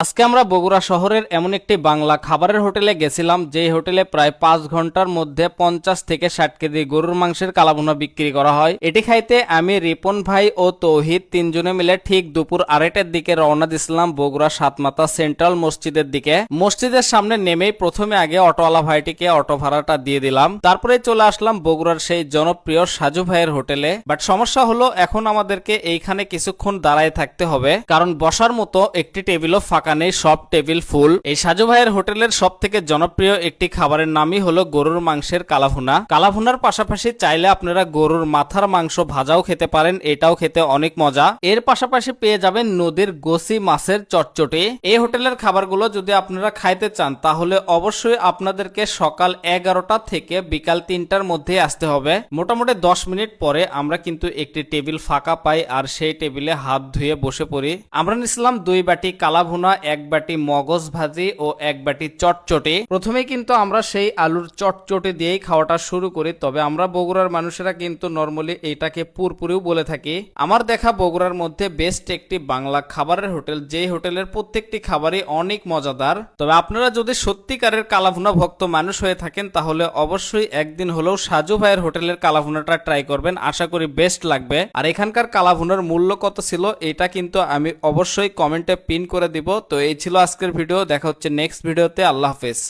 আজকে আমরা বগুড়া শহরের এমন একটি বাংলা খাবারের হোটেলে গেছিলাম, যেই হোটেলে প্রায় 5 ঘন্টার মধ্যে 50 থেকে 60 কেজি গরুর মাংসের কালাভুনা বিক্রি করা হয়। এটি খাইতে আমি, রিপন ভাই ও তৌহিদ তিনজনে মিলে ঠিক দুপুর 2:30টার দিকে রওনা দিছিলাম বগুড়া সাতমাথা সেন্ট্রাল মসজিদের দিকে। মসজিদের সামনে নেমেই প্রথমে আগে অটোওয়ালা ভাইটিকে অটো ভাড়াটা দিয়ে দিলাম, তারপরে চলে আসলাম বগুড়ার সেই জনপ্রিয় সাজু ভাইয়ের হোটেলে। বাট সমস্যা হলো এখন আমাদেরকে এইখানে কিছুক্ষণ দাঁড়ায় থাকতে হবে, কারণ বসার মতো একটি টেবিলও ফাঁকা নেই, সব টেবিল ফুল। এই সাজু ভাইয়ের হোটেলের সব থেকে জনপ্রিয় একটি খাবারের নামই হলো গরুর মাংসের কালাভুনা। কালাভুনার পাশাপাশি চাইলে আপনারা গরুর মাথার মাংস ভাজাও খেতে পারেন, এটাও খেতে অনেক মজা। এর পাশাপাশি পেয়ে যাবেন নদীর গোসি মাছের চটচটি। এই হোটেলের খাবারগুলো যদি আপনারা খাইতে চান তাহলে অবশ্যই আপনাদেরকে সকাল 11টা থেকে বিকাল 3টার মধ্যে আসতে হবে। মোটামুটি 10 মিনিট পরে আমরা কিন্তু একটি টেবিল ফাঁকা পাই, আর সেই টেবিলে হাত ধুয়ে বসে পড়ি। আমরা নিছিলাম 2 বাটি কালাভুনা, 1 বাটি মগজ ভাজি ও 1 বাটি চটচটি। প্রথমে কিন্তু আমরা সেই আলুর চটচটি দিয়েই খাওয়াটা শুরু করি, তবে আমরা বগুড়ার মানুষেরা কিন্তু নরমালি এইটাকে পুরপুরিও বলে থাকি। আমার দেখা বগুড়ার মধ্যে বেস্ট একটি বাংলা খাবারের হোটেল, যেই হোটেলের প্রত্যেকটি খাবারই অনেক মজাদার। তবে আপনারা যদি সত্যিকারের কালাভুনা ভক্ত মানুষ হয়ে থাকেন তাহলে অবশ্যই একদিন হলেও সাজু ভাইয়ের হোটেলের কালাভুনাটা ট্রাই করবেন, আশা করি বেস্ট লাগবে। আর এখানকার কালাভুনার মূল্য কত ছিল এটা কিন্তু আমি অবশ্যই কমেন্টে পিন করে দিব। তো এই ছিল আজকের ভিডিও, দেখা হচ্ছে নেক্সট ভিডিওতে। আল্লাহ হাফেজ।